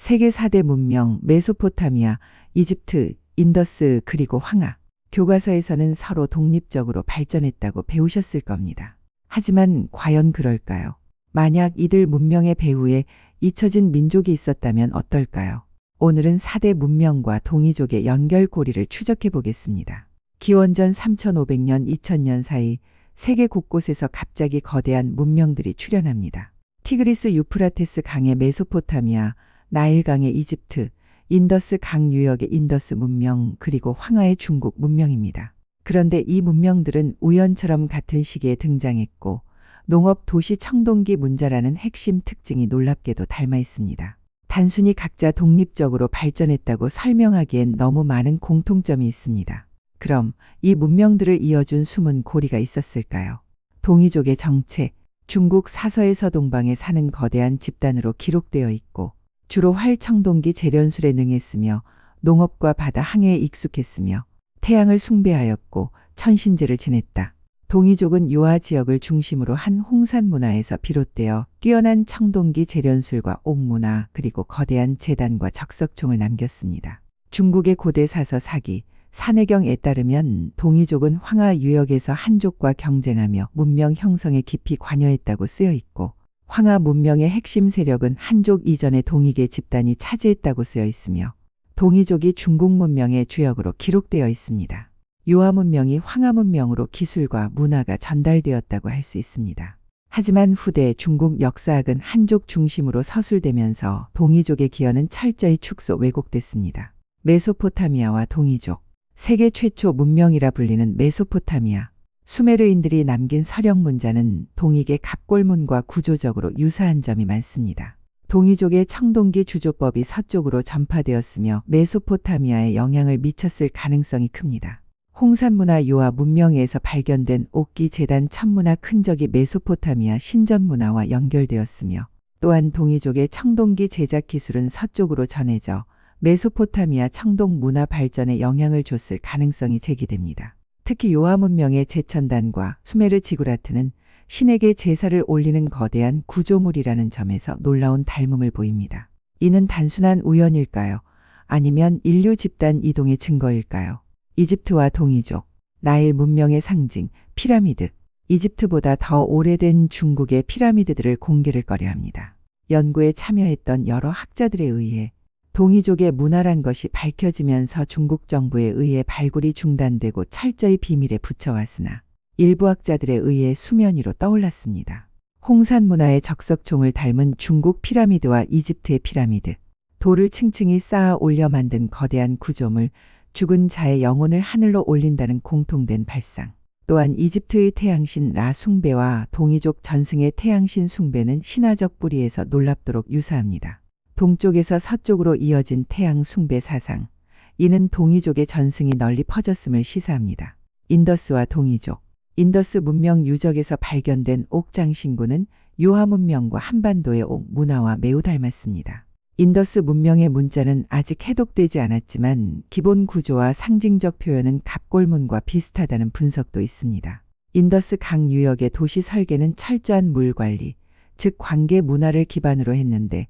세계 4대 문명 메소포타미아, 이집트, 인더스 그리고 황하. 교과서에서는 서로 독립적으로 발전했다고 배우셨을 겁니다. 하지만 과연 그럴까요? 만약 이들 문명의 배후에 잊혀진 민족이 있었다면 어떨까요? 오늘은 4대 문명과 동이족의 연결고리를 추적해 보겠습니다. 기원전 3500년 2000년 사이 세계 곳곳에서 갑자기 거대한 문명들이 출현합니다. 티그리스 유프라테스 강의 메소포타미아, 나일강의 이집트, 인더스 강 유역의 인더스 문명, 그리고 황하의 중국 문명입니다. 그런데 이 문명들은 우연처럼 같은 시기에 등장했고 농업 도시 청동기 문자라는 핵심 특징이 놀랍게도 닮아 있습니다. 단순히 각자 독립적으로 발전했다고 설명하기엔 너무 많은 공통점이 있습니다. 그럼 이 문명들을 이어준 숨은 고리가 있었을까요? 동이족의 정체, 중국 사서에서 동방에 사는 거대한 집단으로 기록되어 있고 주로 활 청동기 재련술에 능했으며 농업과 바다 항해에 익숙했으며 태양을 숭배하였고 천신제를 지냈다. 동이족은 요하 지역을 중심으로 한 홍산 문화에서 비롯되어 뛰어난 청동기 재련술과 옥문화 그리고 거대한 제단과 적석총을 남겼습니다. 중국의 고대 사서 사기, 산해경에 따르면 동이족은 황하 유역에서 한족과 경쟁하며 문명 형성에 깊이 관여했다고 쓰여 있고 황하 문명의 핵심 세력은 한족 이전의 동이계 집단이 차지했다고 쓰여 있으며 동이족이 중국 문명의 주역으로 기록되어 있습니다. 요하 문명이 황하 문명으로 기술과 문화가 전달되었다고 할 수 있습니다. 하지만 후대 중국 역사학은 한족 중심으로 서술되면서 동이족의 기여는 철저히 축소 왜곡됐습니다. 메소포타미아와 동이족, 세계 최초 문명이라 불리는 메소포타미아, 수메르인들이 남긴 서령 문자는 동이계 갑골문과 구조적으로 유사한 점이 많습니다. 동이족의 청동기 주조법이 서쪽으로 전파되었으며 메소포타미아에 영향을 미쳤을 가능성이 큽니다. 홍산문화 요하 문명에서 발견된 옥기 제단 천문화 흔적이 메소포타미아 신전문화와 연결되었으며 또한 동이족의 청동기 제작 기술은 서쪽으로 전해져 메소포타미아 청동 문화 발전에 영향을 줬을 가능성이 제기됩니다. 특히 요하 문명의 제천단과 수메르 지구라트는 신에게 제사를 올리는 거대한 구조물이라는 점에서 놀라운 닮음을 보입니다. 이는 단순한 우연일까요? 아니면 인류 집단 이동의 증거일까요? 이집트와 동이족, 나일 문명의 상징, 피라미드. 이집트보다 더 오래된 중국의 피라미드들을 공개를 꺼려합니다. 연구에 참여했던 여러 학자들에 의해 동이족의 문화란 것이 밝혀지면서 중국 정부에 의해 발굴이 중단되고 철저히 비밀에 붙여왔으나 일부 학자들에 의해 수면 위로 떠올랐습니다. 홍산 문화의 적석총을 닮은 중국 피라미드와 이집트의 피라미드, 돌을 층층이 쌓아 올려 만든 거대한 구조물, 죽은 자의 영혼을 하늘로 올린다는 공통된 발상. 또한 이집트의 태양신 라 숭배와 동이족 전승의 태양신 숭배는 신화적 뿌리에서 놀랍도록 유사합니다. 동쪽에서 서쪽으로 이어진 태양 숭배 사상. 이는 동이족의 전승이 널리 퍼졌음을 시사합니다. 인더스와 동이족. 인더스 문명 유적에서 발견된 옥장신구는 요하 문명과 한반도의 옥 문화와 매우 닮았습니다. 인더스 문명의 문자는 아직 해독되지 않았지만 기본 구조와 상징적 표현은 갑골문과 비슷하다는 분석도 있습니다. 인더스 강 유역의 도시 설계는 철저한 물 관리, 즉 관계 문화를 기반으로 했는데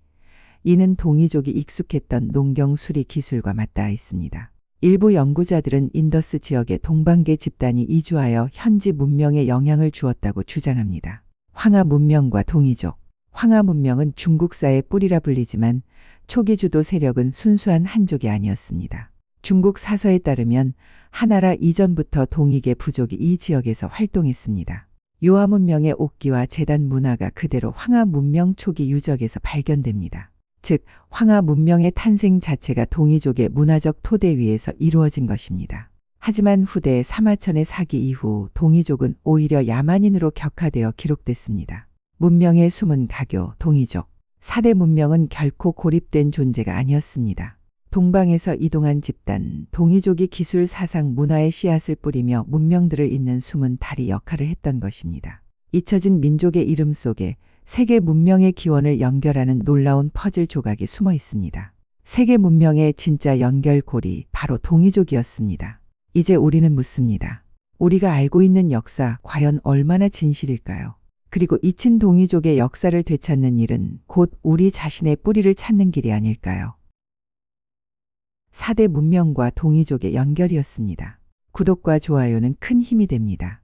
이는 동이족이 익숙했던 농경 수리 기술과 맞닿아 있습니다. 일부 연구자들은 인더스 지역의 동방계 집단이 이주하여 현지 문명에 영향을 주었다고 주장합니다. 황하 문명과 동이족. 황하 문명은 중국사의 뿌리라 불리지만 초기 주도 세력은 순수한 한족이 아니었습니다. 중국 사서에 따르면 하나라 이전부터 동이계 부족이 이 지역에서 활동했습니다. 요하 문명의 옥기와 제단 문화가 그대로 황하 문명 초기 유적에서 발견됩니다. 즉 황하 문명의 탄생 자체가 동이족의 문화적 토대 위에서 이루어진 것입니다. 하지만 후대 사마천의 사기 이후 동이족은 오히려 야만인으로 격화되어 기록됐습니다. 문명의 숨은 가교, 동이족. 4대 문명은 결코 고립된 존재가 아니었습니다. 동방에서 이동한 집단, 동이족이 기술, 사상, 문화의 씨앗을 뿌리며 문명들을 잇는 숨은 다리 역할을 했던 것입니다. 잊혀진 민족의 이름 속에 세계 문명의 기원을 연결하는 놀라운 퍼즐 조각이 숨어 있습니다. 세계 문명의 진짜 연결고리, 바로 동이족이었습니다. 이제 우리는 묻습니다. 우리가 알고 있는 역사, 과연 얼마나 진실일까요? 그리고 잊힌 동이족의 역사를 되찾는 일은 곧 우리 자신의 뿌리를 찾는 길이 아닐까요? 4대 문명과 동이족의 연결이었습니다. 구독과 좋아요는 큰 힘이 됩니다.